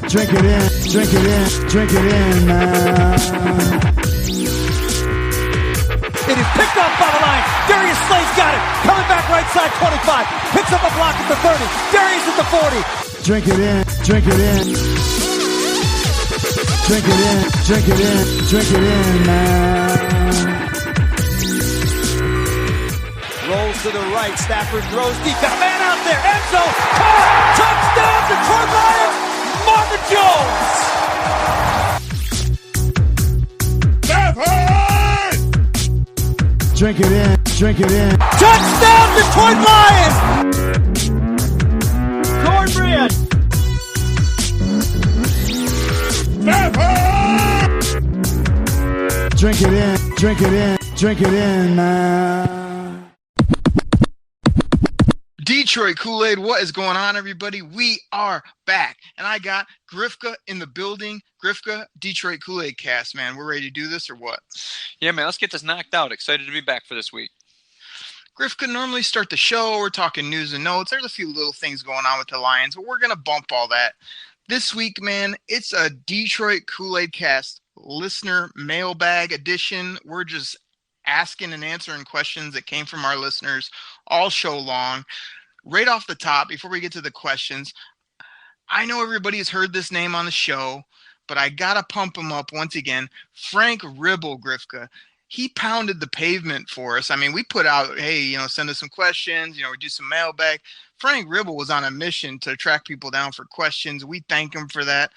Drink it in, drink it in, drink it in, man. It is picked off by the line. Darius Slay's got it. Coming back right side, 25. Picks up a block at the 30. Darius at the 40. Drink it in, drink it in. Drink it in, drink it in, drink it in, man. Rolls to the right. Stafford throws deep. Got a man out there. End zone. Caught. Touchdown, Detroit Lions. Marvin Jones. Drink it in, drink it in. Touchdown, Detroit Lions. Cornbread. Drink it in, drink it in, drink it in, man. Detroit Koolaid, what is going on, everybody? We are back, and I got Grifka in the building. Grifka, Detroit Koolaid Cast, man. We're ready to do this, or what? Yeah, man, let's get this knocked out. Excited to be back for this week. Grifka, normally start the show. We're talking news and notes. There's a few little things going on with the Lions, but we're going to bump all that. This week, man, it's a Detroit Koolaid Cast listener mailbag edition. We're just asking and answering questions that came from our listeners all show long. Right off the top, before we get to the questions, I know everybody has heard this name on the show, but I got to pump him up once again. Frank Ribble, Grifka. He pounded the pavement for us. I mean, we put out, hey, send us some questions. We do some mailbag. Frank Ribble was on a mission to track people down for questions. We thank him for that.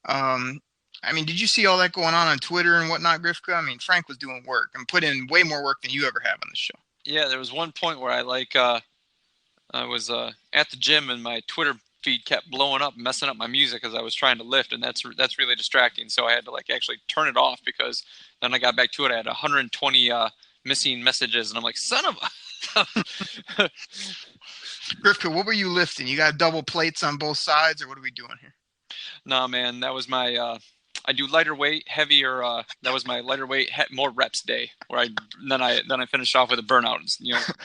Did you see all that going on Twitter and whatnot, Grifka? I mean, Frank was doing work and put in way more work than you ever have on the show. Yeah, there was one point where I was at the gym and my Twitter feed kept blowing up, messing up my music as I was trying to lift, and that's really distracting. So I had to actually turn it off because then I got back to it. I had 120 missing messages, and I'm like, son of a. Grifka, what were you lifting? You got double plates on both sides, or what are we doing here? No, man, that was my. I do lighter weight, heavier. That was my lighter weight, more reps day. Where I finish off with a burnout.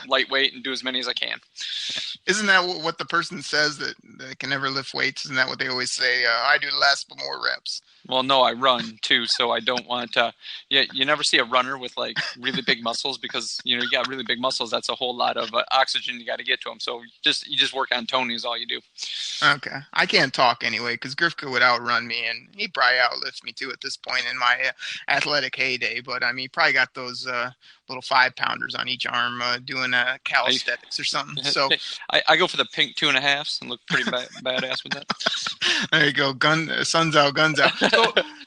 Lightweight and do as many as I can. Isn't that what the person says that they can never lift weights? Isn't that what they always say? I do less but more reps. Well, no, I run too, so I don't want to. Yeah, you never see a runner with really big muscles because you got really big muscles. That's a whole lot of oxygen you got to get to them. So you just work on toning is all you do. Okay, I can't talk anyway because Grifka would outrun me, and he probably outlifts me too at this point in my athletic heyday. But I mean, he probably got those little 5-pounders on each arm doing calisthenics or something. So I go for the pink 2.5s and look pretty badass with that. There you go, sun's out, guns out.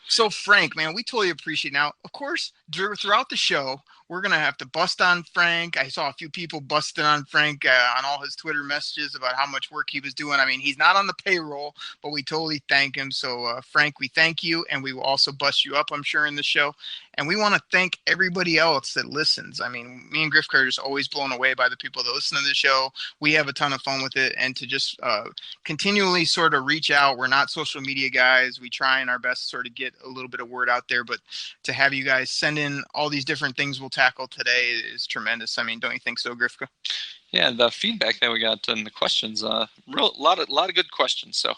So Frank, man, we totally appreciate. Now, of course, throughout the show, we're going to have to bust on Frank. I saw a few people busting on Frank on all his Twitter messages about how much work he was doing. I mean, he's not on the payroll, but we totally thank him. So, Frank, we thank you, and we will also bust you up, I'm sure, in the show. And we want to thank everybody else that listens. I mean, me and Grifka are just always blown away by the people that listen to the show. We have a ton of fun with it, and to just continually sort of reach out. We're not social media guys. We try in our best to sort of get a little bit of word out there, but to have you guys send in all these different things we'll tackle today is tremendous. I mean, don't you think so, Grifka? Yeah, the feedback that we got and the questions, lot of good questions. So.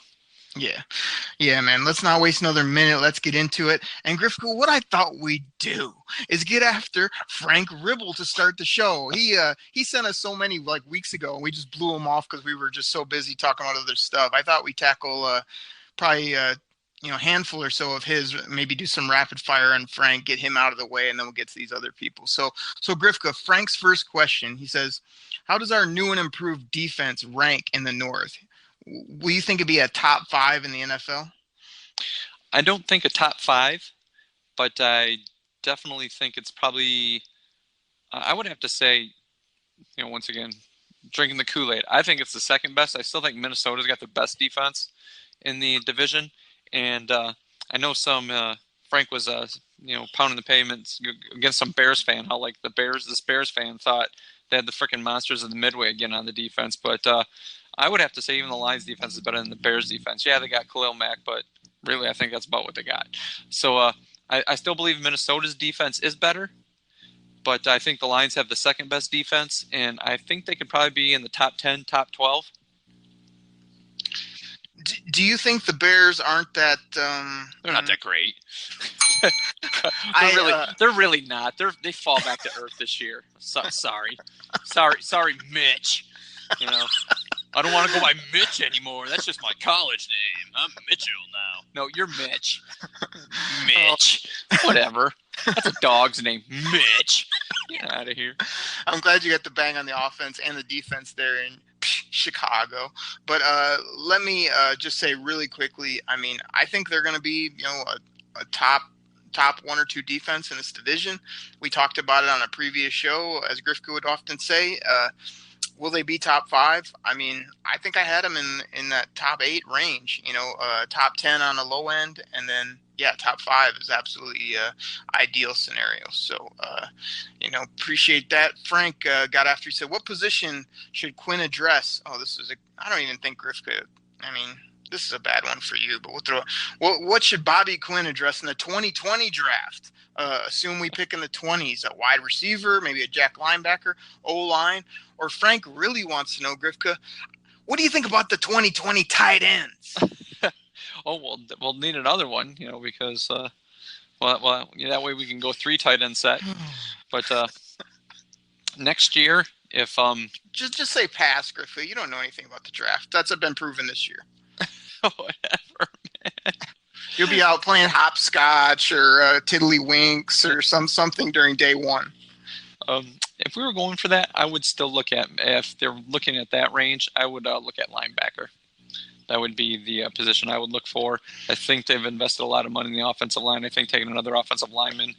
Yeah, man. Let's not waste another minute. Let's get into it. And Grifka, what I thought we'd do is get after Frank Ribble to start the show. He sent us so many weeks ago, and we just blew him off because we were just so busy talking about other stuff. I thought we'd tackle probably handful or so of his, maybe do some rapid fire on Frank, get him out of the way, and then we'll get to these other people. So Grifka, Frank's first question, he says, how does our new and improved defense rank in the North? Will you think it'd be a top 5 in the NFL? I don't think a top 5, but I definitely think it's probably, I would have to say, once again, drinking the Kool-Aid, I think it's the second best. I still think Minnesota's got the best defense in the division. And I know Frank was, pounding the pavements against some Bears fan, how this Bears fan thought they had the freaking monsters of the Midway again on the defense. But I would have to say even the Lions defense is better than the Bears defense. Yeah, they got Khalil Mack, but really I think that's about what they got. So I still believe Minnesota's defense is better, but I think the Lions have the second best defense, and I think they could probably be in the top 10, top 12. Do you think the Bears aren't that? They're not that great. They're really not. They fall back to earth this year. Sorry, Mitch. You know, I don't want to go by Mitch anymore. That's just my college name. I'm Mitchell now. No, you're Mitch. Mitch. Whatever. That's a dog's name. Mitch. Get out of here. I'm glad you got the bang on the offense and the defense there in Chicago. But let me just say really quickly, I mean, I think they're going to be, a top one or two defense in this division. We talked about it on a previous show, as Grifka would often say. Will they be top 5? I mean, I think I had them in that top 8 range, top 10 on the low end. And then, top 5 is absolutely ideal scenario. So, appreciate that. Frank got after, he said, what position should Quinn address? Oh, I don't even think Grifka, this is a bad one for you, but what should Bobby Quinn address in the 2020 draft? Assume we pick in the 20s, a wide receiver, maybe a jack linebacker, O-line, or Frank really wants to know, Grifka, what do you think about the 2020 tight ends? Oh, well, we'll need another one, because, that way we can go 3 tight end set. But next year, if just say pass, Grifka. You don't know anything about the draft. That's been proven this year. Whatever, man. You'll be out playing hopscotch or tiddlywinks or something during day one. If we were going for that, I would still look at, if they're looking at that range, I would look at linebacker. That would be the position I would look for. I think they've invested a lot of money in the offensive line. I think taking another offensive lineman,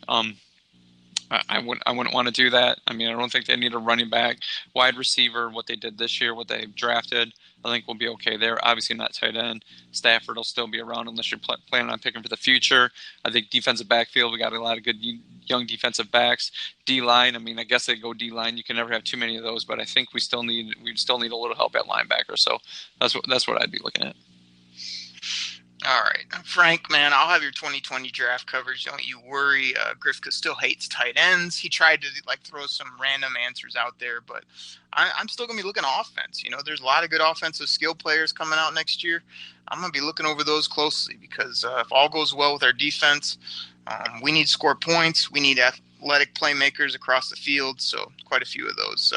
I wouldn't want to do that. I mean, I don't think they need a running back. Wide receiver, what they did this year, what they've drafted, I think we'll be okay there. Obviously not tight end. Stafford will still be around unless you're planning on picking for the future. I think defensive backfield, we got a lot of good young defensive backs. D-line, I guess they go D-line. You can never have too many of those, but I think we still need a little help at linebacker. So that's what I'd be looking at. All right. Frank, man, I'll have your 2020 draft coverage. Don't you worry. Grifka still hates tight ends. He tried to throw some random answers out there, but I'm still going to be looking at offense. There's a lot of good offensive skill players coming out next year. I'm going to be looking over those closely because if all goes well with our defense, we need to score points. We need athletic playmakers across the field, so quite a few of those.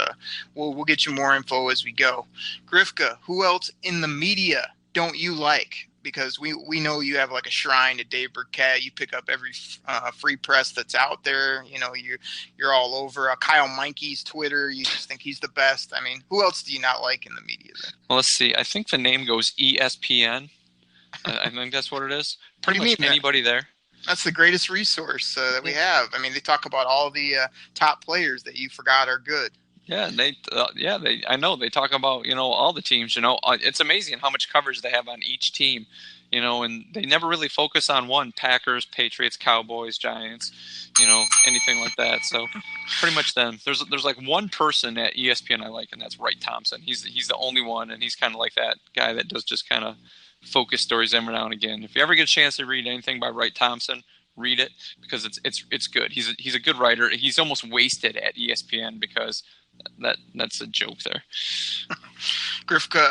We'll get you more info as we go. Grifka, who else in the media don't you like? Because we know you have a shrine to Dave Burkett. You pick up every free press that's out there. You're all over Kyle Meinke's Twitter. You just think he's the best. Who else do you not like in the media then? Well, let's see. I think the name goes ESPN. I think that's what it is. Pretty much anybody there. That's the greatest resource that we have. They talk about all the top players that you forgot are good. Yeah, I know they talk about all the teams. It's amazing how much coverage they have on each team. And they never really focus on one: Packers, Patriots, Cowboys, Giants, anything like that. So pretty much them. There's one person at ESPN I like, and that's Wright Thompson. He's the only one, and he's kind of like that guy that does just kind of focus stories every now and again. If you ever get a chance to read anything by Wright Thompson, read it because it's good. He's a good writer. He's almost wasted at ESPN because that's a joke there. Grifka,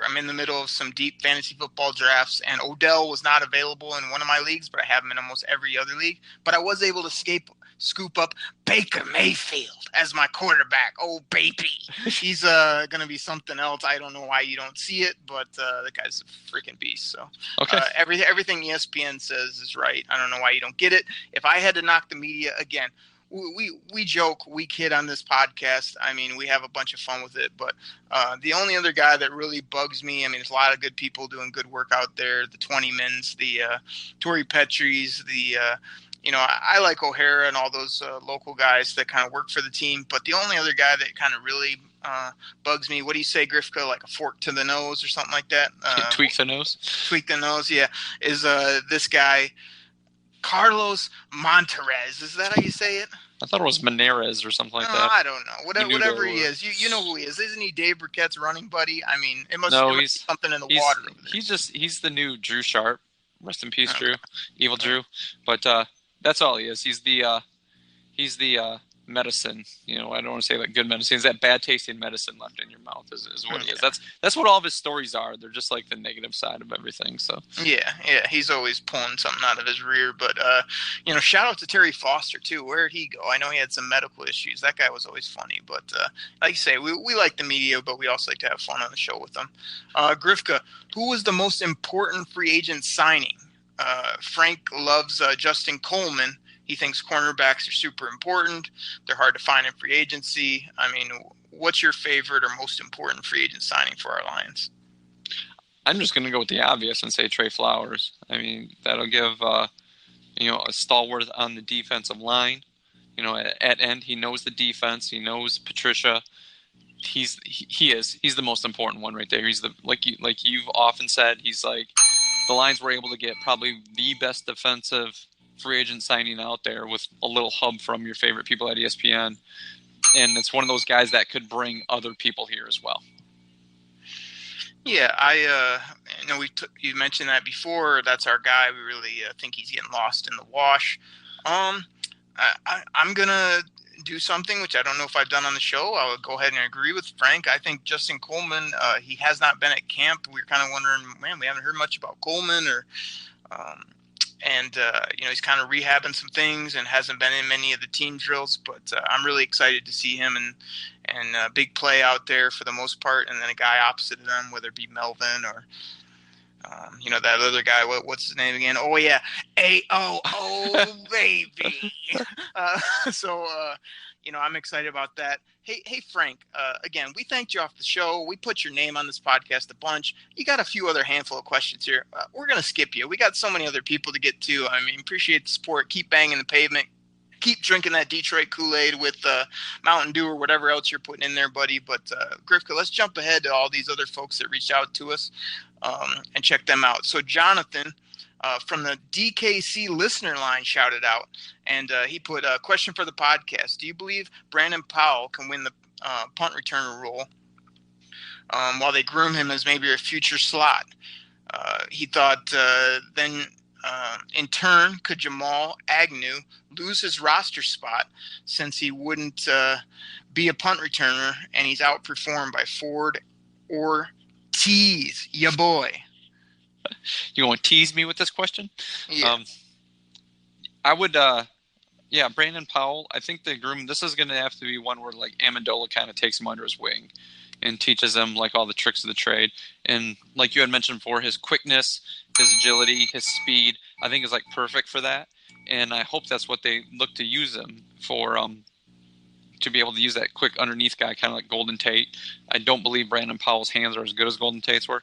I'm in the middle of some deep fantasy football drafts, and Odell was not available in one of my leagues, but I have him in almost every other league. But I was able to scoop up Baker Mayfield as my quarterback. Oh, baby. He's going to be something else. I don't know why you don't see it, but the guy's a freaking beast. So okay. Everything ESPN says is right. I don't know why you don't get it. If I had to knock the media again, we joke, we kid on this podcast. We have a bunch of fun with it, but the only other guy that really bugs me, there's a lot of good people doing good work out there. The 20 Mins, the Tori Petrie's, I like O'Hara and all those local guys that kind of work for the team. But the only other guy that kind of really bugs me, what do you say, Grifka, like a fork to the nose or something like that? Tweak the nose? Tweak the nose, yeah. Is this guy, Carlos Monterrez. Is that how you say it? I thought it was Menarez or something like that. I don't know. Whatever he is. You know who he is. Isn't he Dave Burkett's running buddy? It must be something in the water over there. He's the new Drew Sharp. Rest in peace, Drew. Evil Drew. But that's all he is. He's the medicine. I don't want to say like good medicine. It's that bad tasting medicine left in your mouth is what he is. That's what all of his stories are. They're just like the negative side of everything. So yeah, he's always pulling something out of his rear. But shout out to Terry Foster too. Where'd he go? I know he had some medical issues. That guy was always funny. But like you say, we like the media, but we also like to have fun on the show with them. Grifka, who was the most important free agent signing? Frank loves Justin Coleman. He thinks cornerbacks are super important. They're hard to find in free agency. I mean, what's your favorite or most important free agent signing for our Lions? I'm just going to go with the obvious and say Trey Flowers. I mean, that'll give a stalwart on the defensive line. At end, he knows the defense. He knows Patricia. He's the most important one right there. He's like you've often said. He's like the Lions were able to get probably the best defensive free agent signing out there with a little hub from your favorite people at ESPN. And it's one of those guys that could bring other people here as well. Yeah, I know you mentioned that before. That's our guy. We really think he's getting lost in the wash. I'm going to do something which I don't know if I've done on the show. I would go ahead and agree with Frank. I think Justin Coleman, he has not been at camp. We were kind of wondering, man, we haven't heard much about Coleman or he's kind of rehabbing some things and hasn't been in many of the team drills, but I'm really excited to see him and a big play out there for the most part. And then a guy opposite of them, whether it be Melvin or, that other guy, what's his name again? Oh yeah. AOO baby. I'm excited about that. Hey, Frank, again, we thanked you off the show. We put your name on this podcast a bunch. You got a few other handful of questions here. We're going to skip you. We got so many other people to get to. I mean, appreciate the support. Keep banging the pavement. Keep drinking that Detroit Kool-Aid with Mountain Dew or whatever else you're putting in there, buddy. But, Grifka, let's jump ahead to all these other folks that reached out to us and check them out. So Jonathan from the DKC Listener Line shouted out, and he put a question for the podcast. Do you believe Brandon Powell can win the punt returner role while they groom him as maybe a future slot? He thought then in turn, could Jamal Agnew lose his roster spot since he wouldn't be a punt returner and he's outperformed by Ford or Tease, ya boy? You want to tease me with this question? Yeah. I would, Brandon Powell, I think this is going to have to be one where like Amendola kind of takes him under his wing and teaches him like all the tricks of the trade. And like you had mentioned before, his quickness, his agility, his speed, I think is like perfect for that. And I hope that's what they look to use him for, to be able to use that quick underneath guy, kind of like Golden Tate. I don't believe Brandon Powell's hands are as good as Golden Tate's were.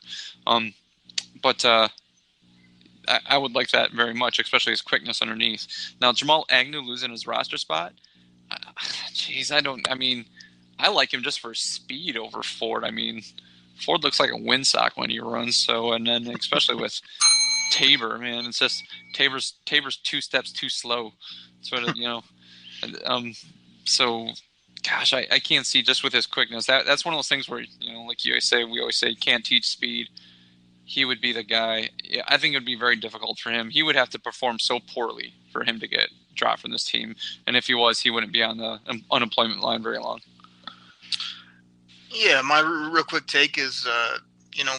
But I would like that very much, especially his quickness underneath. Now, Jamal Agnew losing his roster spot, I like him just for speed over Ford. I mean, Ford looks like a windsock when he runs. So, and then especially with Tabor, man, it's just Tabor's 2 steps too slow. Sort of, So, gosh, I can't see just with his quickness. That's one of those things where, like we always say, you can't teach speed. He would be the guy. Yeah, I think it would be very difficult for him. He would have to perform so poorly for him to get dropped from this team. And if he was, he wouldn't be on the unemployment line very long. Yeah, my real quick take is,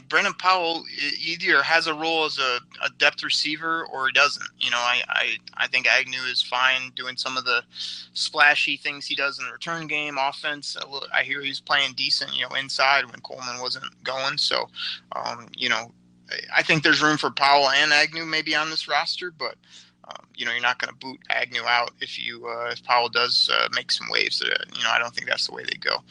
Brandon Powell either has a role as a depth receiver or he doesn't. I think Agnew is fine doing some of the splashy things he does in the return game, offense. I hear he's playing decent, inside when Coleman wasn't going. So, I think there's room for Powell and Agnew maybe on this roster, but you're not going to boot Agnew out if Powell does make some waves. I don't think that's the way they go.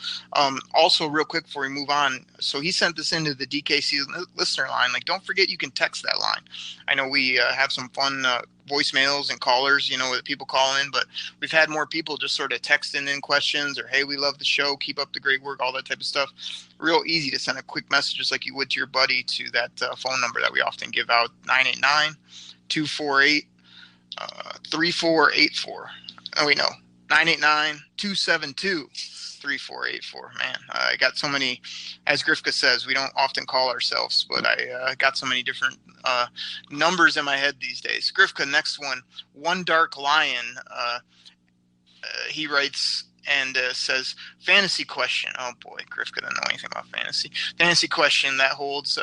Also, real quick before we move on, so he sent this into the DKC listener line. Like, don't forget you can text that line. I know we have some fun voicemails and callers, that people call in, but we've had more people just sort of texting in questions or, hey, we love the show, keep up the great work, all that type of stuff. Real easy to send a quick message just like you would to your buddy to that phone number that we often give out, 989-248 3484. Oh, wait, no. 989-272-3484. Man, I got so many, as Grifka says, we don't often call ourselves, but I got so many different numbers in my head these days. Grifka, next one. One Dark Lion he writes and says, fantasy question. Oh boy, Griff couldn't know anything about fantasy. Fantasy question that holds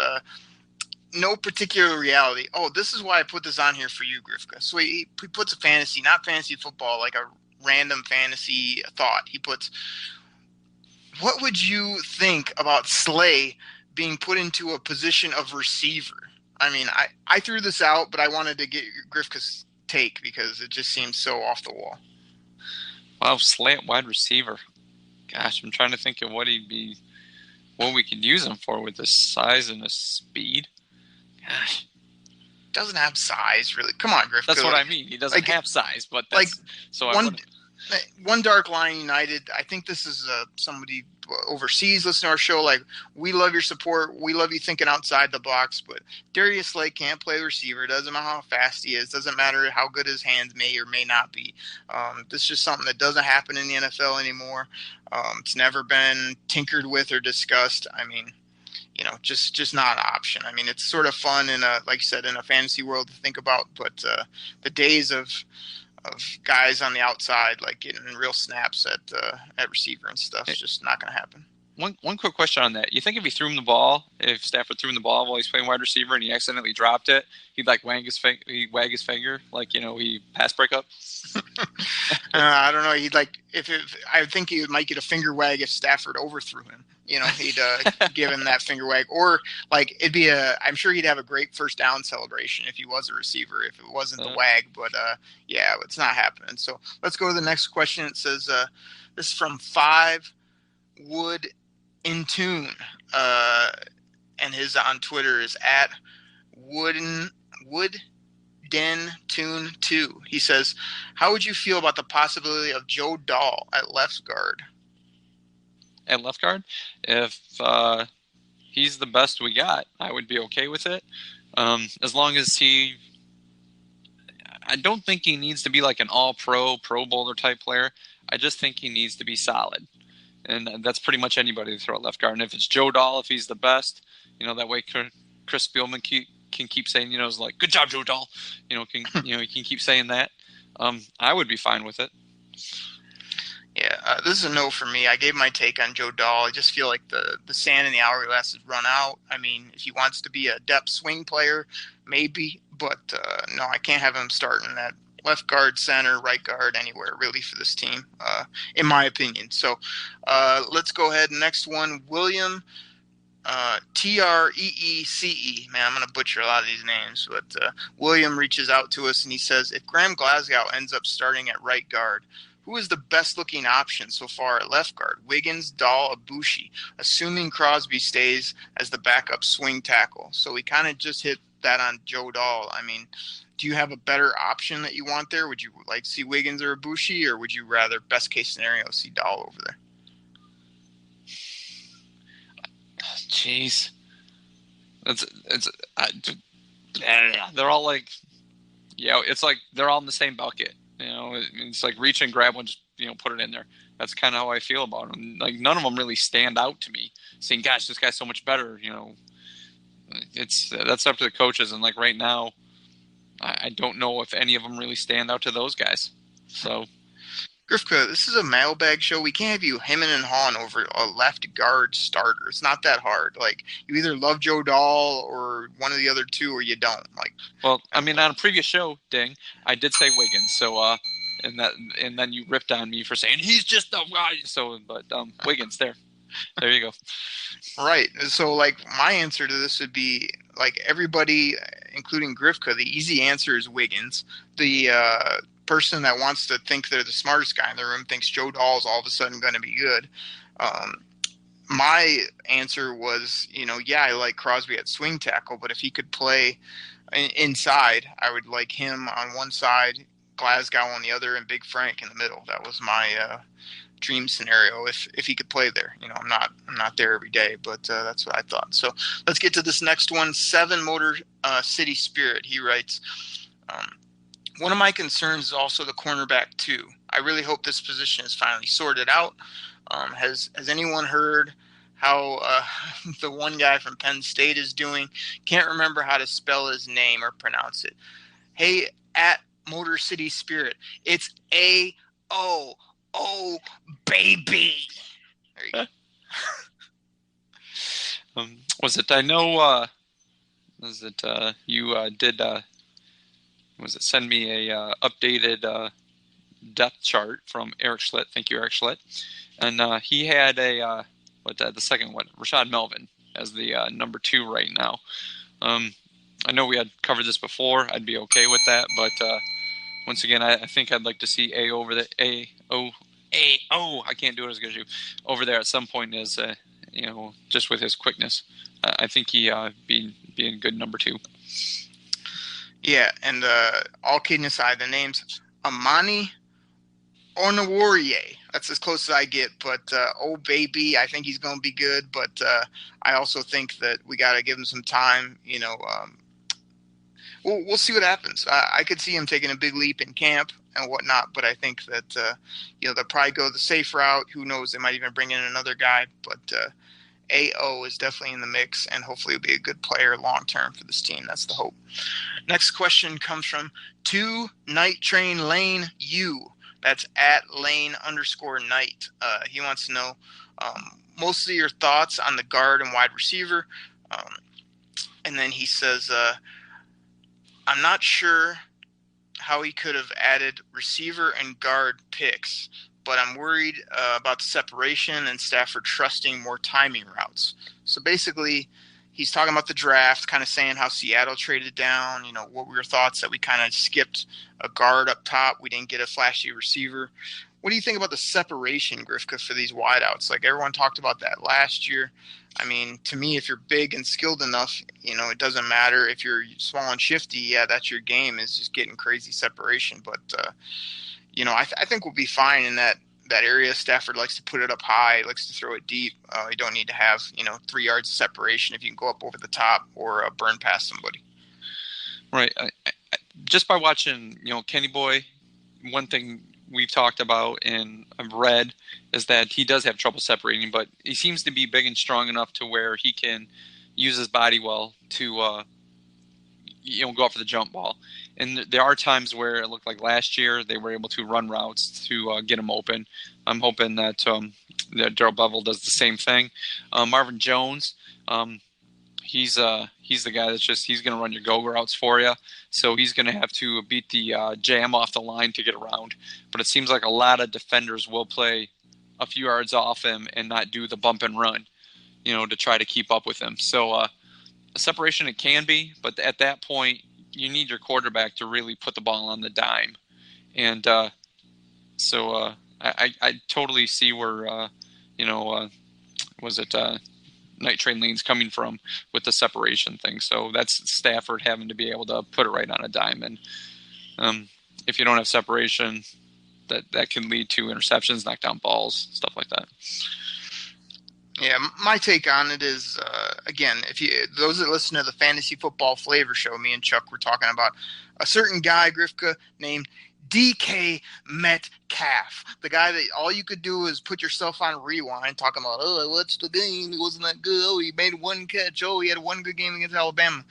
no particular reality. Oh, this is why I put this on here for you, Grifka. So he puts a fantasy, not fantasy football, like a random fantasy thought. He puts, what would you think about Slay being put into a position of receiver? I mean, I threw this out, but I wanted to get Grifka's take because it just seems so off the wall. Wow, Slay at wide receiver. Gosh, I'm trying to think of what we could use him for with his size and his speed. Gosh. Doesn't have size, really. Come on, Griff. That's what I mean. He doesn't have size, but that's, one Dark Line United. I think this is somebody overseas listening to our show. Like, we love your support. We love you thinking outside the box. But Darius Slay can't play receiver. Doesn't matter how fast he is. Doesn't matter how good his hands may or may not be. This is just something that doesn't happen in the NFL anymore. It's never been tinkered with or discussed. I mean, just not an option. I mean, it's sort of fun like you said, in a fantasy world to think about, but the days of guys on the outside, like getting real snaps at receiver and stuff, is just not going to happen. One quick question on that. You think if Stafford threw him the ball while he's playing wide receiver and he accidentally dropped it, he'd like wag his finger, like, he pass breakup? I don't know. I think he might get a finger wag if Stafford overthrew him. He'd give him that finger wag, or like I'm sure he'd have a great first down celebration if he was a receiver, if it wasn't the wag, but yeah, it's not happening. So let's go to the next question. It says, this is from 5 Wood in Tune, and his on Twitter is at Woodentune2. He says, how would you feel about the possibility of Joe Dahl at left guard? At left guard, if he's the best we got, I would be okay with it. As long as I don't think he needs to be like an all-pro, Pro Bowler type player. I just think he needs to be solid. And that's pretty much anybody to throw at left guard. And if it's Joe Dahl, if he's the best, that way Chris Spielman can keep saying, is like, good job, Joe Dahl. He can keep saying that. I would be fine with it. Yeah, this is a no for me. I gave my take on Joe Dahl. I just feel like the sand in the hourglass has run out. I mean, if he wants to be a depth swing player, maybe. But no, I can't have him starting at left guard, center, right guard, anywhere really for this team, in my opinion. So let's go ahead. Next one, William Treece. Man, I'm going to butcher a lot of these names. But William reaches out to us and he says, if Graham Glasgow ends up starting at right guard, who is the best-looking option so far at left guard? Wiggins, Dahl, Ibushi, assuming Crosby stays as the backup swing tackle. So we kind of just hit that on Joe Dahl. I mean, do you have a better option that you want there? Would you like to see Wiggins or Ibushi, or would you rather, best-case scenario, see Dahl over there? Jeez. They're all like, it's like they're all in the same bucket. It's like reach and grab one, just, put it in there. That's kind of how I feel about them. Like, none of them really stand out to me. Saying, gosh, this guy's so much better, that's up to the coaches. And like right now, I don't know if any of them really stand out to those guys. So, Grifka, this is a mailbag show. We can't have you hemming and hawing over a left guard starter. It's not that hard. Like, you either love Joe Dahl or one of the other two, or you don't. Like, well, I mean, on a previous show, Ding, I did say Wiggins. So, and then you ripped on me for saying he's just a guy. So, but Wiggins, there you go. Right. So, like, my answer to this would be, like, everybody, including Grifka, the easy answer is Wiggins. The person that wants to think they're the smartest guy in the room thinks Joe Dahl is all of a sudden going to be good. My answer was, I like Crosby at swing tackle, but if he could play inside, I would like him on one side, Glasgow on the other, and Big Frank in the middle. That was my dream scenario if he could play there. I'm not there every day, but that's what I thought. So let's get to this next one. 7 Motor City Spirit. He writes, one of my concerns is also the cornerback too. I really hope this position is finally sorted out. Has anyone heard how the one guy from Penn State is doing? Can't remember how to spell his name or pronounce it. Hey, at Motor City Spirit, it's AOOR. Oh, baby. There you go. Was it? I know. Was it? You did. Was it? Send me a updated depth chart from Eric Schlitt. Thank you, Eric Schlitt. And he had the second one, Rashad Melvin, as the number 2 right now. I know we had covered this before. I'd be okay with that, but once again, I think I'd like to see I can't do it as good as you over there at some point. As just with his quickness, I think he being a good number 2. Yeah, and all kidding aside, the name's Amani Onawarye. That's as close as I get. But, oh, baby, I think he's going to be good. But I also think that we got to give him some time. We'll see what happens. I could see him taking a big leap in camp and whatnot. But I think that, they'll probably go the safe route. Who knows? They might even bring in another guy. But AO is definitely in the mix, and hopefully he'll be a good player long-term for this team. That's the hope. Next question comes from 2 Night Train Lane U. That's at Lane_Night. He wants to know mostly your thoughts on the guard and wide receiver. And then he says, I'm not sure how he could have added receiver and guard picks, but I'm worried about the separation and Stafford trusting more timing routes. So basically, he's talking about the draft, kind of saying how Seattle traded down. What were your thoughts that we kind of skipped a guard up top? We didn't get a flashy receiver. What do you think about the separation, Grifka, for these wideouts? Like, everyone talked about that last year. I mean, to me, if you're big and skilled enough, it doesn't matter. If you're small and shifty, yeah, that's your game, is just getting crazy separation. But, I think we'll be fine in that area. Stafford likes to put it up high, likes to throw it deep. You don't need to have, 3 yards of separation if you can go up over the top or burn past somebody. Right. Just by watching, Kenny Boy, one thing we've talked about and I've read is that he does have trouble separating, but he seems to be big and strong enough to where he can use his body well to, go up for the jump ball. And there are times where it looked like last year they were able to run routes to get him open. I'm hoping that Darrell Bevel does the same thing. Marvin Jones, he's the guy that's he's going to run your go routes for you. So he's going to have to beat the jam off the line to get around. But it seems like a lot of defenders will play a few yards off him and not do the bump and run, to try to keep up with him. So separation it can be, but at that point you need your quarterback to really put the ball on the dime. And so I totally see where, Night Train Lane's coming from with the separation thing. So that's Stafford having to be able to put it right on a dime. And if you don't have separation, that can lead to interceptions, knockdown balls, stuff like that. Yeah, my take on it is, again, those that listen to the Fantasy Football Flavor Show, me and Chuck were talking about a certain guy, Grifka, named DK Metcalf. The guy that all you could do is put yourself on rewind, talking about, I watched the game, he wasn't that good, he made one catch, he had one good game against Alabama.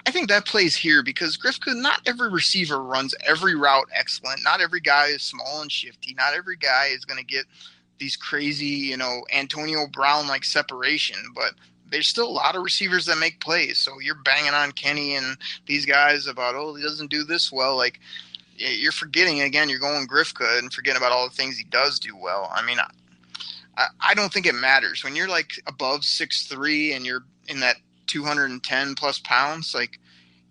I think that plays here because, Grifka, not every receiver runs every route excellent. Not every guy is small and shifty. Not every guy is going to get these crazy, Antonio Brown-like separation. But there's still a lot of receivers that make plays. So you're banging on Kenny and these guys about, he doesn't do this well. Like, you're forgetting, again, you're going Grifka and forgetting about all the things he does do well. I mean, I don't think it matters. When you're, like, above 6'3" and you're in that 210 plus pounds, like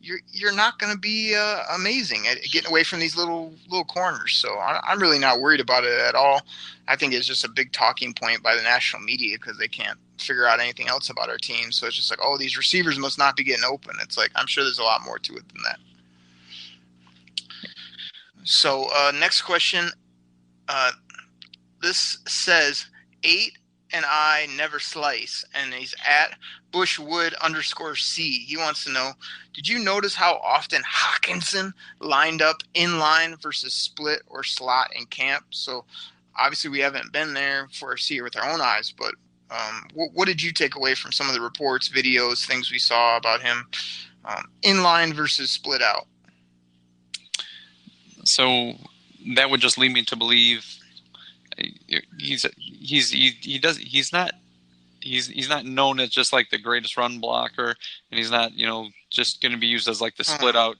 you're not going to be amazing at getting away from these little corners. So I'm really not worried about it at all. I think it's just a big talking point by the national media because they can't figure out anything else about our team. So it's just like, these receivers must not be getting open. It's like, I'm sure there's a lot more to it than that. So next question. This says 8 and I never slice, and he's at Bushwood_C. He wants to know, did you notice how often Hawkinson lined up in line versus split or slot in camp? So obviously we haven't been there for see it with our own eyes, but what did you take away from some of the reports, videos, things we saw about him in line versus split out? So that would just lead me to believe He's not known as just like the greatest run blocker, and he's not just going to be used as like the split out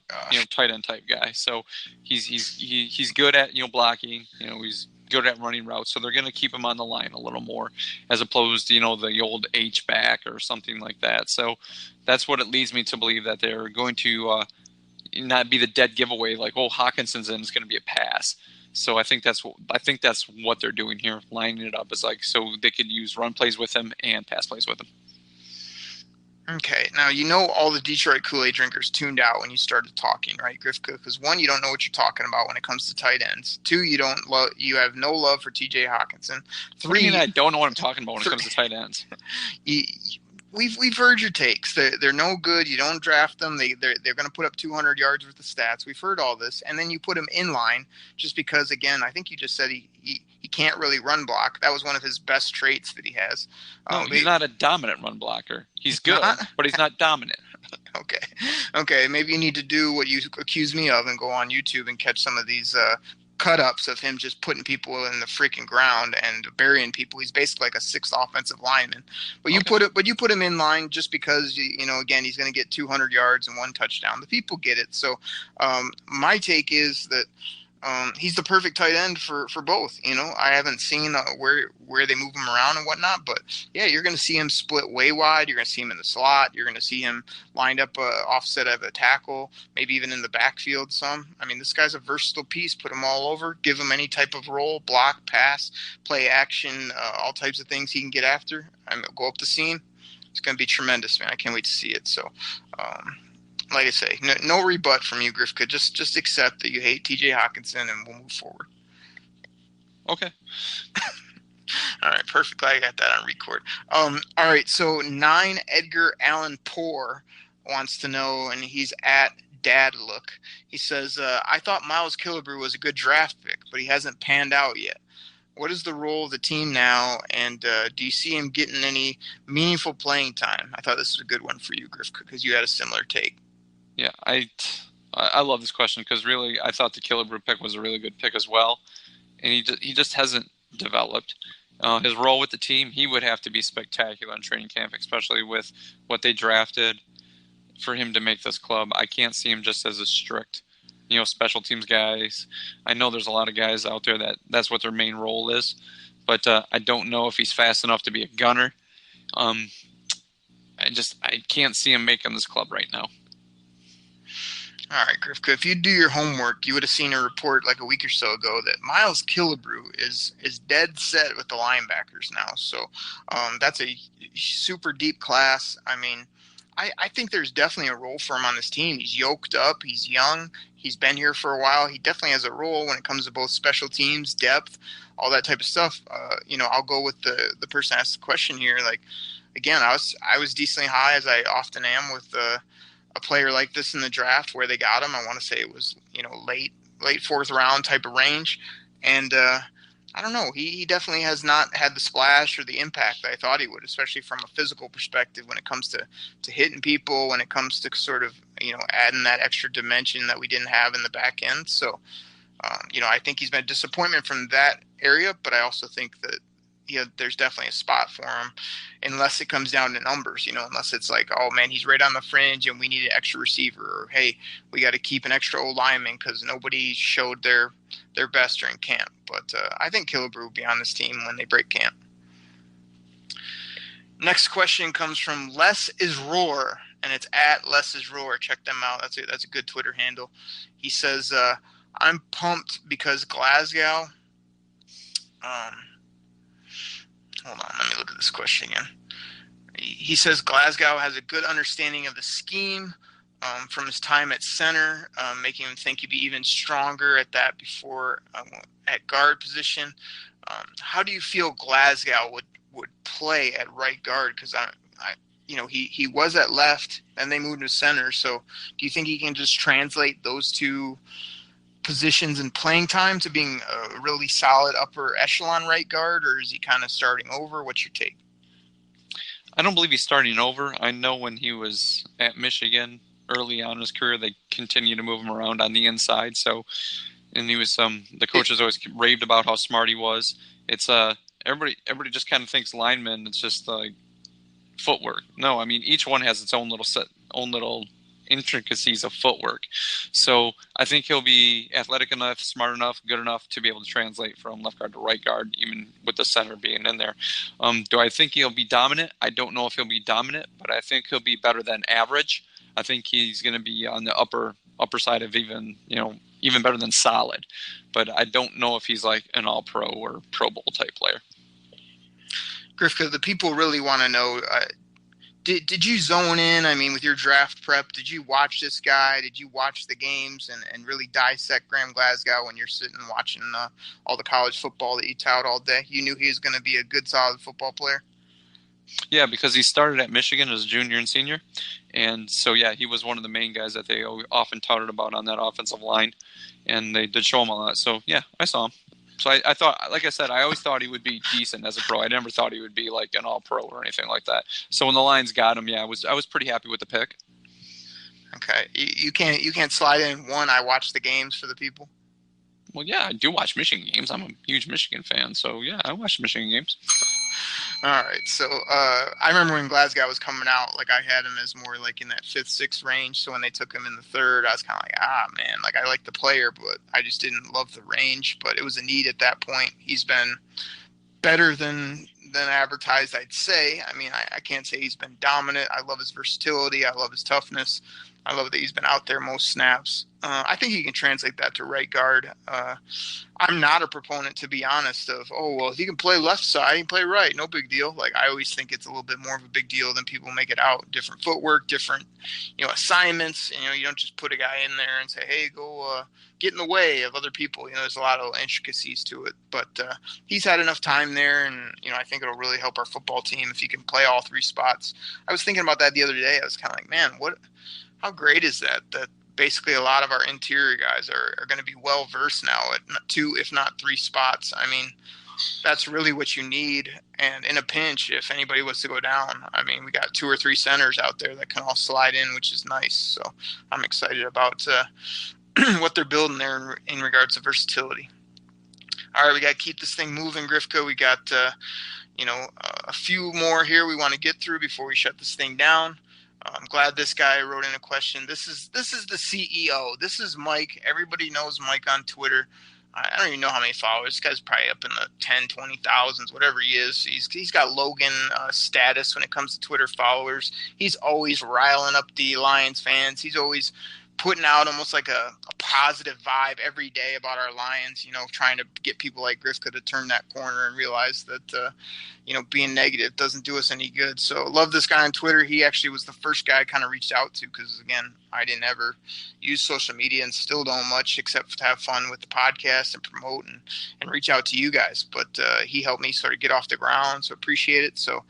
tight end type guy. So he's good at blocking. He's good at running routes. So they're going to keep him on the line a little more, as opposed to the old H back or something like that. So that's what it leads me to believe that they're going to not be the dead giveaway like Hawkinson's in, it's going to be a pass. So I think that's what they're doing here, lining it up as like so they could use run plays with him and pass plays with him. Okay, now all the Detroit Kool-Aid drinkers tuned out when you started talking, right, Grifka? Because one, you don't know what you're talking about when it comes to tight ends. Two, you have no love for T.J. Hawkinson. Three, what do you mean I don't know what I'm talking about when it comes to tight ends? We've heard your takes. They're no good. You don't draft them. They're going to put up 200 yards worth of stats. We've heard all this, and then you put him in line just because. Again, I think you just said he can't really run block. That was one of his best traits that he has. No, he's not a dominant run blocker. He's good, but he's not dominant. Okay. Maybe you need to do what you accuse me of and go on YouTube and catch some of these cut-ups of him just putting people in the freaking ground and burying people. He's basically like a sixth offensive lineman. But you put him in line just because again, he's going to get 200 yards and 1 touchdown. The people get it. So my take is that he's the perfect tight end for both. I haven't seen where they move him around and whatnot, but yeah, you're going to see him split way wide. You're going to see him in the slot. You're going to see him lined up offset of a tackle, maybe even in the backfield some. I mean, this guy's a versatile piece. Put him all over. Give him any type of role, block, pass, play action, all types of things he can get after. Go up the seam. It's going to be tremendous, man. I can't wait to see it. So, like I say, no rebut from you, Grifka. Just accept that you hate T.J. Hawkinson, and we'll move forward. Okay. All right, perfect. Glad I got that on record. All right, so 9 Edgar Allan Poor wants to know, and he's at DadLook. He says, I thought Miles Killebrew was a good draft pick, but he hasn't panned out yet. What is the role of the team now, and do you see him getting any meaningful playing time? I thought this was a good one for you, Grifka, because you had a similar take. Yeah, I love this question because really I thought the Killebrew pick was a really good pick as well, and he just hasn't developed. His role with the team, he would have to be spectacular in training camp, especially with what they drafted for him to make this club. I can't see him just as a strict, special teams guys. I know there's a lot of guys out there that's what their main role is, but I don't know if he's fast enough to be a gunner. I can't see him making this club right now. All right, Grifka, if you do your homework, you would have seen a report like a week or so ago that Miles Killebrew is dead set with the linebackers now. So that's a super deep class. I mean, I think there's definitely a role for him on this team. He's yoked up. He's young. He's been here for a while. He definitely has a role when it comes to both special teams, depth, all that type of stuff. I'll go with the person asked the question here. Like, again, I was decently high, as I often am, with a player like this in the draft where they got him. I want to say it was, late fourth round type of range. And I don't know. He definitely has not had the splash or the impact that I thought he would, especially from a physical perspective when it comes to hitting people, when it comes to sort of, adding that extra dimension that we didn't have in the back end. So, I think he's been a disappointment from that area, but I also think that, there's definitely a spot for him unless it comes down to numbers, unless it's like, oh man, he's right on the fringe and we need an extra receiver, or hey, we got to keep an extra old lineman because nobody showed their best during camp. But I think Killebrew will be on this team when they break camp. Next question comes from Les Is Roar, and it's at Les Is Roar. Check them out. That's a good Twitter handle. He says, I'm pumped because Glasgow. Hold on, let me look at this question again. He says Glasgow has a good understanding of the scheme from his time at center, making him think he'd be even stronger at that before at guard position. How do you feel Glasgow would play at right guard? Because he was at left, and they moved to center. So do you think he can just translate those two positions and playing time to being a really solid upper echelon right guard, or is he kind of starting over? What's your take? I don't believe he's starting over. I know when he was at Michigan early on in his career, they continued to move him around on the inside. So, and he was the coaches always raved about how smart he was, It's everybody just kind of thinks linemen. It's just like footwork. No, I mean each one has its own little intricacies of footwork. So I think he'll be athletic enough, smart enough, good enough to be able to translate from left guard to right guard, even with the center being in there. Do I think he'll be dominant? I don't know if he'll be dominant, but I think he'll be better than average. I think he's going to be on the upper side of even better than solid. But I don't know if he's like an all-pro or Pro Bowl type player. Grifka, the people really want to know, did you zone in? I mean, with your draft prep, did you watch this guy? Did you watch the games and really dissect Graham Glasgow when you're sitting watching all the college football that you tout all day? You knew he was going to be a good, solid football player? Yeah, because he started at Michigan as a junior and senior. And so, yeah, he was one of the main guys that they often touted about on that offensive line. And they did show him a lot. So, yeah, I saw him. So I thought, like I said, I always thought he would be decent as a pro. I never thought he would be like an all-pro or anything like that. So when the Lions got him, yeah, I was pretty happy with the pick. Okay, you can't slide in one. I watch the games for the people. Well, yeah, I do watch Michigan games. I'm a huge Michigan fan, so yeah, I watch Michigan games. All right, so I remember when Glasgow was coming out, like I had him as more like in that 5th, 6th range. So when they took him in the 3rd, I was kind of like, man, like I like the player, but I just didn't love the range. But it was a need at that point. He's been better than advertised, I'd say. I mean, I can't say he's been dominant. I love his versatility. I love his toughness. I love that he's been out there most snaps. I think he can translate that to right guard. I'm not a proponent, to be honest, of, if he can play left side, he can play right. No big deal. Like, I always think it's a little bit more of a big deal than people make it out. Different footwork, different, assignments. You don't just put a guy in there and say, hey, go get in the way of other people. There's a lot of intricacies to it. But he's had enough time there, and, I think it'll really help our football team if he can play all 3 spots. I was thinking about that the other day. I was kind of like, man, how great is that basically a lot of our interior guys are going to be well-versed now at 2, if not 3 spots. I mean, that's really what you need. And in a pinch, if anybody was to go down, I mean, we got 2 or 3 centers out there that can all slide in, which is nice. So I'm excited about what they're building there in regards to versatility. All right, we got to keep this thing moving, Grifka. We got, a few more here we want to get through before we shut this thing down. I'm glad this guy wrote in a question. This is the CEO. This is Mike. Everybody knows Mike on Twitter. I don't even know how many followers. This guy's probably up in the 10, 20,000s, whatever he is. He's got Logan status when it comes to Twitter followers. He's always riling up the Lions fans. He's always putting out almost like a positive vibe every day about our Lions, trying to get people like Grifka to turn that corner and realize that, being negative doesn't do us any good. So love this guy on Twitter. He actually was the first guy I kind of reached out to because, again, I didn't ever use social media and still don't much except to have fun with the podcast and promote and reach out to you guys. But he helped me sort of get off the ground, so appreciate it. So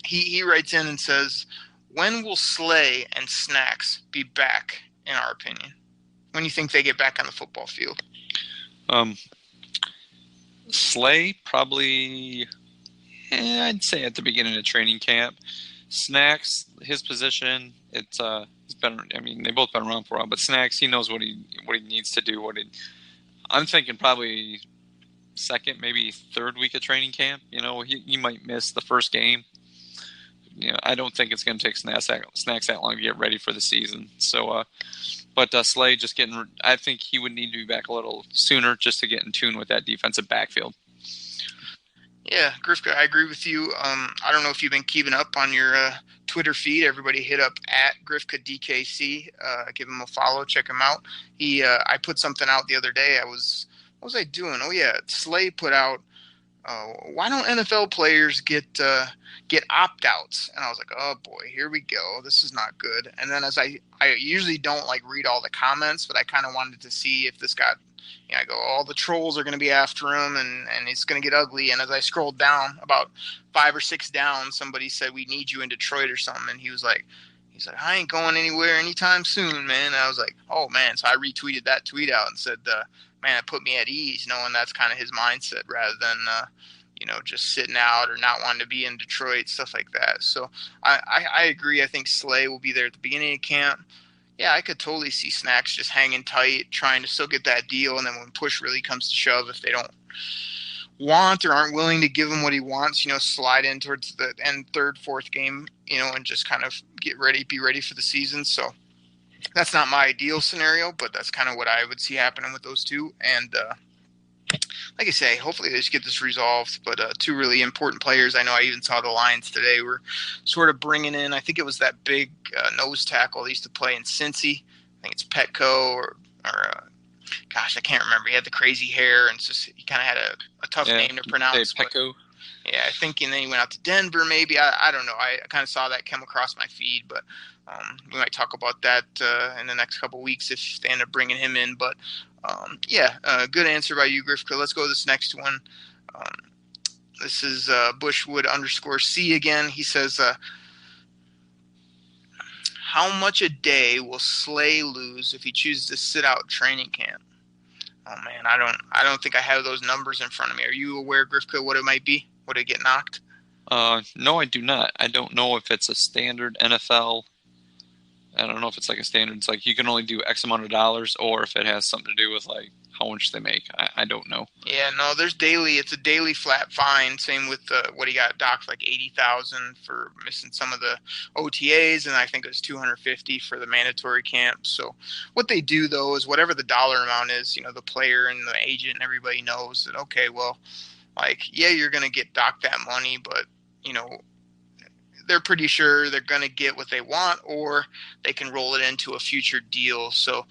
he writes in and says, when will Slay and Snacks be back, in our opinion? When do you think they get back on the football field? Slay, probably, I'd say at the beginning of training camp. Snacks, his position, it's been, I mean, they've both been around for a while, but Snacks, he knows what he needs to do. I'm thinking probably 2nd, maybe 3rd week of training camp. He might miss the first game. I don't think it's going to take Snacks that long to get ready for the season. So, but Slay I think he would need to be back a little sooner just to get in tune with that defensive backfield. Yeah, Grifka, I agree with you. I don't know if you've been keeping up on your Twitter feed. Everybody hit up at Grifka DKC. Give him a follow. Check him out. I put something out the other day. What was I doing? Oh, yeah. Slay put out, why don't NFL players get opt-outs? And I was like, oh boy, here we go. This is not good. And then as I usually don't read all the comments, but I kind of wanted to see if this got, I go, all the trolls are going to be after him and it's going to get ugly. And as I scrolled down about 5 or 6 down, somebody said, we need you in Detroit or something. And he was like, I ain't going anywhere anytime soon, man. And I was like, oh man. So I retweeted that tweet out and said, man, it put me at ease knowing that's kind of his mindset rather than, just sitting out or not wanting to be in Detroit, stuff like that. So I agree. I think Slay will be there at the beginning of camp. Yeah, I could totally see Snacks just hanging tight, trying to still get that deal. And then when push really comes to shove, if they don't want or aren't willing to give him what he wants, slide in towards the end third, fourth game, and just kind of be ready for the season. So that's not my ideal scenario, but that's kind of what I would see happening with those two. And like I say, hopefully they just get this resolved. But two really important players. I know I even saw the Lions today were sort of bringing in, I think it was that big nose tackle they used to play in Cincy. I think it's Petco or gosh, I can't remember. He had the crazy hair, and he kind of had a tough name to pronounce. Petco. Yeah, I think, and then he went out to Denver maybe. I don't know. I kind of saw that come across my feed, but we might talk about that in the next couple of weeks if they end up bringing him in. But, good answer by you, Griff. Let's go to this next one. This is Bushwood_C again. He says, how much a day will Slay lose if he chooses to sit out training camp? Oh man, I don't think I have those numbers in front of me. Are you aware, Griffco, what it might be? Would it get knocked? No, I do not. I don't know if it's a standard NFL. I don't know if it's like a standard. It's like you can only do X amount of dollars, or if it has something to do with like how much they make. I don't know. Yeah, no, there's daily. It's a daily flat fine. Same with what he got docked, like $80,000 for missing some of the OTAs, and I think it was $250 for the mandatory camp. So what they do though is whatever the dollar amount is, the player and the agent and everybody knows that okay, well, like you're gonna get docked that money, but they're pretty sure they're going to get what they want, or they can roll it into a future deal. So,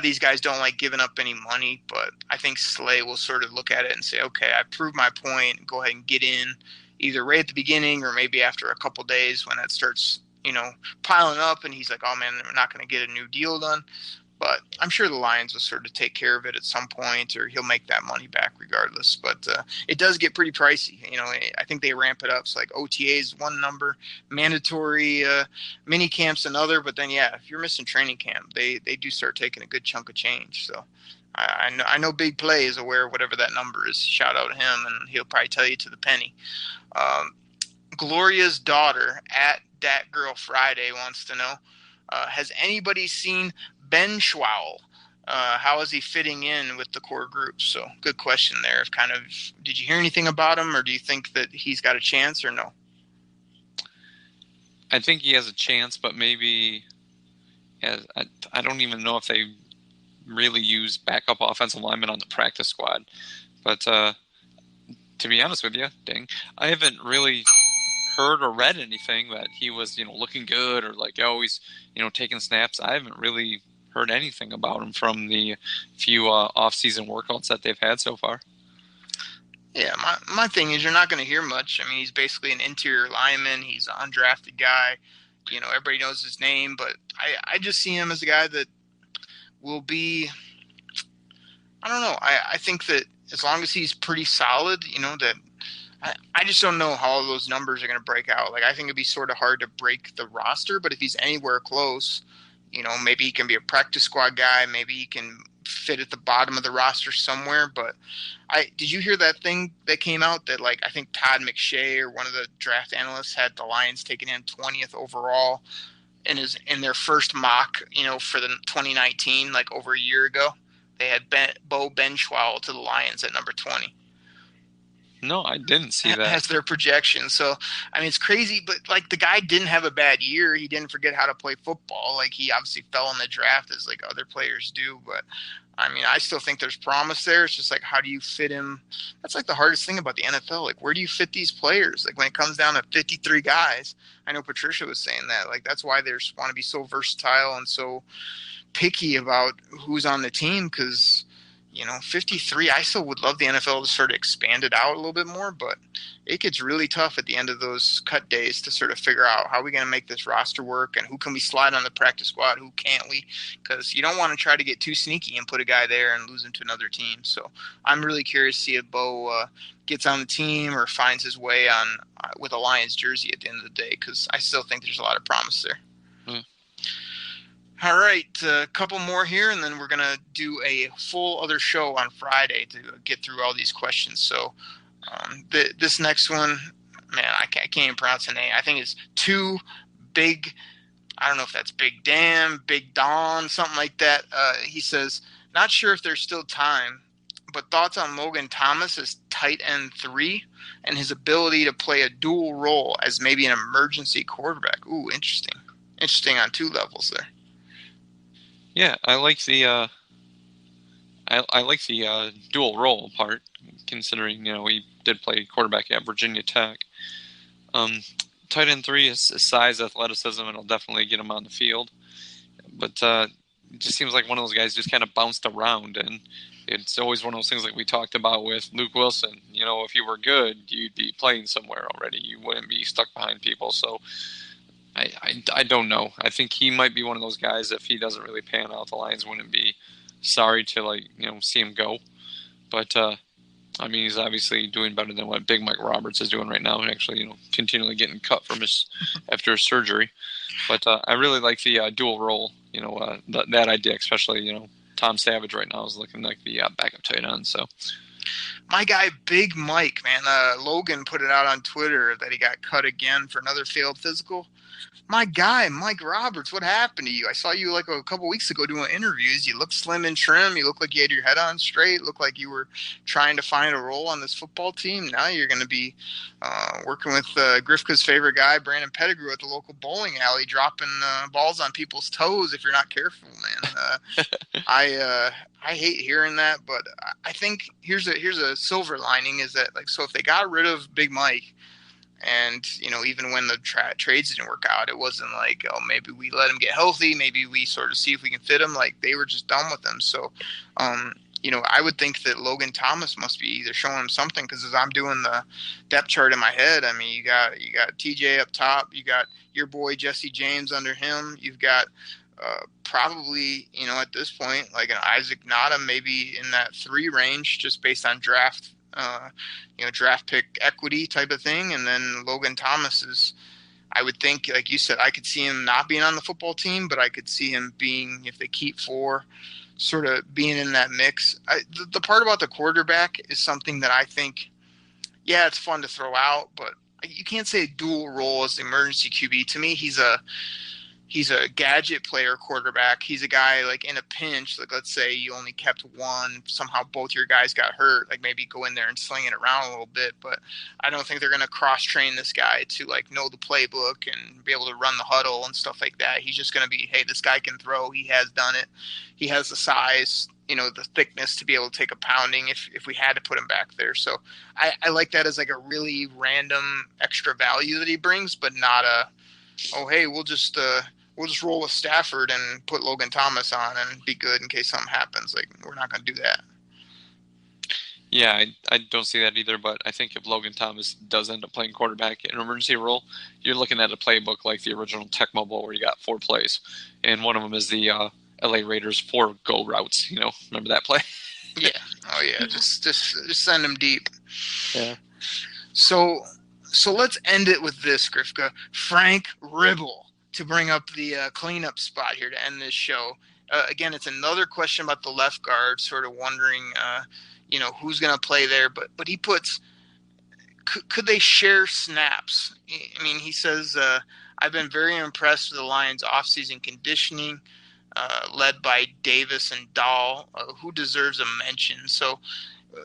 these guys don't like giving up any money, but I think Slay will sort of look at it and say, okay, I proved my point. Go ahead and get in either right at the beginning or maybe after a couple days when that starts, piling up. And he's like, oh man, we're not going to get a new deal done. But I'm sure the Lions will sort of take care of it at some point, or he'll make that money back regardless. But it does get pretty pricey. I think they ramp it up. So like OTA is one number, mandatory mini camps another. But then, if you're missing training camp, they do start taking a good chunk of change. So I know Big Play is aware of whatever that number is. Shout out to him, and he'll probably tell you to the penny. Gloria's daughter at Dat Girl Friday wants to know, has anybody seen Ben Schwowell? How is he fitting in with the core group? So good question there. Did you hear anything about him, or do you think that he's got a chance or no? I think he has a chance, but maybe I don't even know if they really use backup offensive linemen on the practice squad. But to be honest with you, I haven't really heard or read anything that he was, looking good or like always, taking snaps. I haven't really heard anything about him from the few off-season workouts that they've had so far. Yeah, my thing is you're not going to hear much. I mean, he's basically an interior lineman. He's an undrafted guy. Everybody knows his name, but I just see him as a guy that will be – I don't know. I think that as long as he's pretty solid, that I just don't know how all those numbers are going to break out. Like, I think it'd be sort of hard to break the roster, but if he's anywhere close – maybe he can be a practice squad guy. Maybe he can fit at the bottom of the roster somewhere. But did you hear that thing that came out that, like, I think Todd McShay or one of the draft analysts had the Lions taking him 20th overall in their first mock, for the 2019, like over a year ago. They had Bo Benchwell to the Lions at number 20. No, I didn't see that. As their projection. So, I mean, it's crazy, but like the guy didn't have a bad year. He didn't forget how to play football. Like he obviously fell in the draft as like other players do. But I mean, I still think there's promise there. It's just like, how do you fit him? That's like the hardest thing about the NFL. Like, where do you fit these players? Like when it comes down to 53 guys, I know Patricia was saying that. Like that's why they want to be so versatile and so picky about who's on the team because 53, I still would love the NFL to sort of expand it out a little bit more, but it gets really tough at the end of those cut days to sort of figure out how are we going to make this roster work and who can we slide on the practice squad, who can't we? Because you don't want to try to get too sneaky and put a guy there and lose him to another team. So I'm really curious to see if Bo gets on the team or finds his way on with a Lions jersey at the end of the day, because I still think there's a lot of promise there. All right, a couple more here, and then we're going to do a full other show on Friday to get through all these questions. So this next one, man, I can't even pronounce the name. I think it's Too Big. I don't know if that's Big Dan, Big Don, something like that. He says, not sure if there's still time, but thoughts on Logan Thomas as tight end 3 and his ability to play a dual role as maybe an emergency quarterback. Ooh, interesting. Interesting on 2 levels there. Yeah, I like the I like the dual role part, considering he did play quarterback at Virginia Tech. Tight end 3 is size, athleticism, and it'll definitely get him on the field. But it just seems like one of those guys just kind of bounced around, and it's always one of those things like we talked about with Luke Wilson. If you were good, you'd be playing somewhere already. You wouldn't be stuck behind people. So I don't know. I think he might be one of those guys. If he doesn't really pan out, the Lions wouldn't be sorry to see him go. But he's obviously doing better than what Big Mike Roberts is doing right now, and actually continually getting cut from after his surgery. But I really like the dual role. That idea, especially Tom Savage right now is looking like the backup tight end. So. My guy, Big Mike, man, Logan put it out on Twitter that he got cut again for another failed physical. My guy, Mike Roberts, what happened to you? I saw you like a couple weeks ago doing interviews. You looked slim and trim. You looked like you had your head on straight. Looked like you were trying to find a role on this football team. Now you're going to be working with Grifka's favorite guy, Brandon Pettigrew, at the local bowling alley, dropping balls on people's toes if you're not careful, man. I hate hearing that, but I think here's a silver lining is that so if they got rid of Big Mike, and, even when the trades didn't work out, it wasn't like, oh, maybe we let him get healthy. Maybe we sort of see if we can fit him. They were just done with him. So, I would think that Logan Thomas must be either showing him something, because as I'm doing the depth chart in my head, you got TJ up top. You got your boy Jesse James under him. You've got probably, at this point, like an Isaac Nada, maybe in that 3 range, just based on draft pick equity type of thing. And then Logan Thomas is, I would think, like you said, I could see him not being on the football team, but I could see him being, if they keep 4, sort of being in that mix. The part about the quarterback is something that I think, yeah, it's fun to throw out, but you can't say dual role as the emergency QB. To me, he's a gadget player quarterback. He's a guy in a pinch, let's say you only kept 1, somehow both your guys got hurt, maybe go in there and sling it around a little bit. But I don't think they're going to cross-train this guy to know the playbook and be able to run the huddle and stuff like that. He's just going to be, hey, this guy can throw. He has done it. He has the size, the thickness to be able to take a pounding if we had to put him back there. So I like that as a really random extra value that he brings, but not oh, hey, we'll just roll with Stafford and put Logan Thomas on and be good in case something happens. We're not going to do that. Yeah, I don't see that either, but I think if Logan Thomas does end up playing quarterback in an emergency role, you're looking at a playbook like the original Tecmo Bowl where you got 4 plays, and one of them is the LA Raiders 4 go routes. Remember that play? Yeah. Oh, yeah. Just send them deep. Yeah. So let's end it with this, Grifka. Frank Ribble, to bring up the cleanup spot here to end this show. Again, it's another question about the left guard, sort of wondering, who's going to play there. But he puts, could they share snaps? He says, I've been very impressed with the Lions' offseason conditioning, led by Davis and Dahl, who deserves a mention. So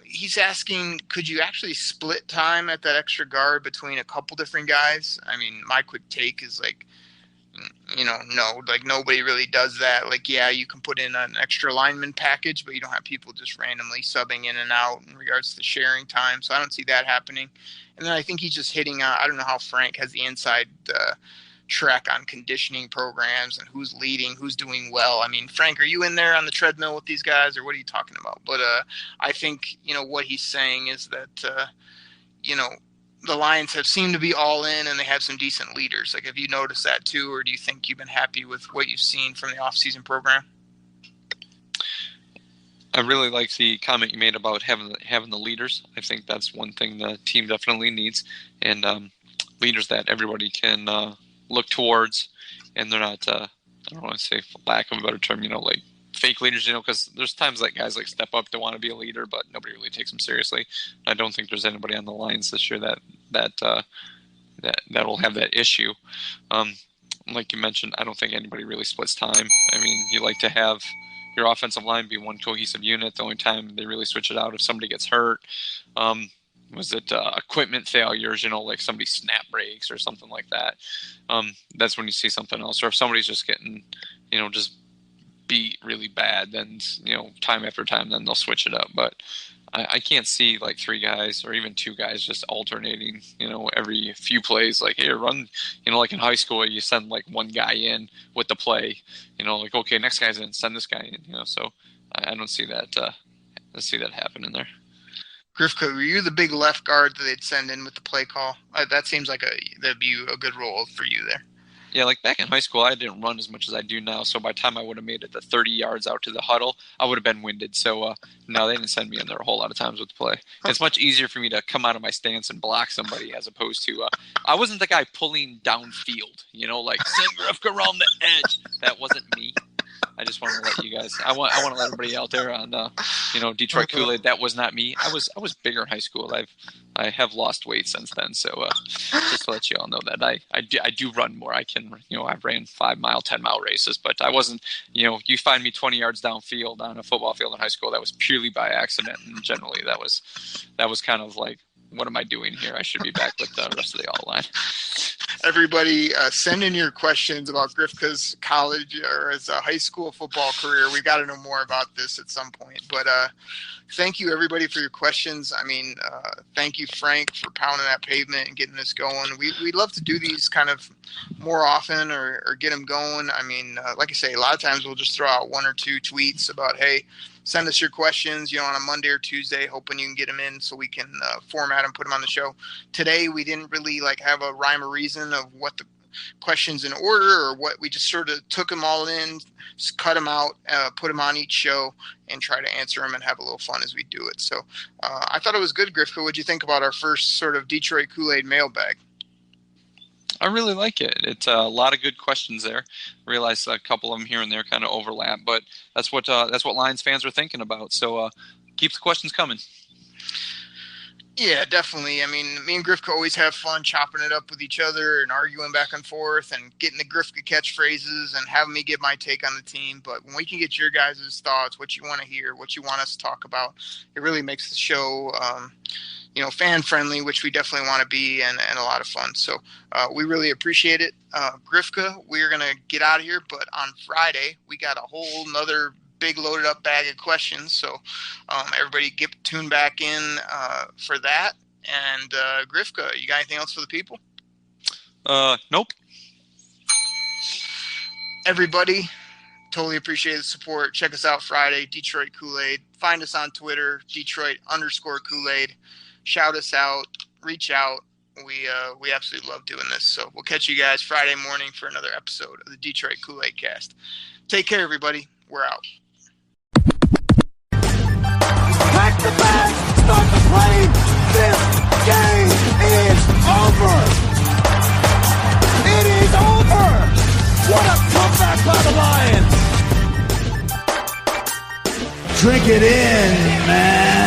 he's asking, could you actually split time at that extra guard between a couple different guys? My quick take is no, nobody really does that. Yeah, you can put in an extra lineman package, but you don't have people just randomly subbing in and out in regards to sharing time. So I don't see that happening. And then I think he's just hitting on, I don't know how Frank has the inside track on conditioning programs and who's leading, who's doing well. Frank, are you in there on the treadmill with these guys, or what are you talking about? But I think, what he's saying is that, the Lions have seemed to be all in, and they have some decent leaders. Have you noticed that too, or do you think you've been happy with what you've seen from the off-season program? I really like the comment you made about having the leaders. I think that's one thing the team definitely needs, and leaders that everybody can look towards, and they're not, I don't want to say, for lack of a better term, fake leaders, because there's times that guys step up to want to be a leader, but nobody really takes them seriously. I don't think there's anybody on the Lions this year that will have that issue. Like you mentioned, I don't think anybody really splits time. You like to have your offensive line be one cohesive unit. The only time they really switch it out if somebody gets hurt. Was it equipment failures, like somebody snap breaks or something like that. That's when you see something else. Or if somebody's just getting, just beat really bad, then, time after time, then they'll switch it up. But I can't see like 3 guys or even 2 guys just alternating, every few plays. Like, here, run, like in high school, you send like one guy in with the play, like, okay, next guy's in, send this guy in, so I don't see that, happening there. Grifka, were you the big left guard that they'd send in with the play call? That seems like that'd be a good role for you there. Yeah, like back in high school, I didn't run as much as I do now. So by the time I would have made it the 30 yards out to the huddle, I would have been winded. So no, they didn't send me in there a whole lot of times with the play. It's much easier for me to come out of my stance and block somebody as opposed to I wasn't the guy pulling downfield, like send Grifka around the edge. That wasn't me. I just want to let you guys. I want to let everybody out there on, Detroit Koolaid. That was not me. I was bigger in high school. I have lost weight since then. So just to let you all know that I do run more. I can, I've ran 5-mile, 10-mile races, but I wasn't. You find me 20 yards downfield on a football field in high school. That was purely by accident, and generally that was kind of like, what am I doing here? I should be back with the rest of the all line. Everybody, send in your questions about Grifka's college or his high school football career. We got to know more about this at some point. But thank you, everybody, for your questions. I mean, thank you, Frank, for pounding that pavement and getting this going. We'd love to do these kind of more often or get them going. I mean, like I say, a lot of times we'll just throw out 1 or 2 tweets about, hey, send us your questions, on a Monday or Tuesday, hoping you can get them in so we can format them, put them on the show. Today, we didn't really have a rhyme or reason of what the questions in order or what. We just sort of took them all in, cut them out, put them on each show, and try to answer them and have a little fun as we do it. So I thought it was good, Grifka. What'd you think about our first sort of Detroit Koolaid mailbag? I really like it. It's a lot of good questions there. I realize a couple of them here and there kind of overlap, but that's what Lions fans are thinking about. So keep the questions coming. Yeah, definitely. I mean, me and Grifka always have fun chopping it up with each other and arguing back and forth and getting the Grifka catchphrases and having me give my take on the team. But when we can get your guys' thoughts, what you want to hear, what you want us to talk about, it really makes the show fan-friendly, which we definitely want to be, and a lot of fun. So we really appreciate it. Grifka, we're going to get out of here, but on Friday, we got a whole nother big loaded up bag of questions. So everybody get tuned back in for that. And Grifka, you got anything else for the people? Nope. Everybody, totally appreciate the support. Check us out Friday, Detroit Koolaid. Find us on Twitter, Detroit_Koolaid. Shout us out, reach out. We absolutely love doing this. So we'll catch you guys Friday morning for another episode of the Detroit Koolaid Cast. Take care, everybody. We're out. Pack the bag, start the plane. This game is over. It is over. What a comeback by the Lions. Drink it in, man.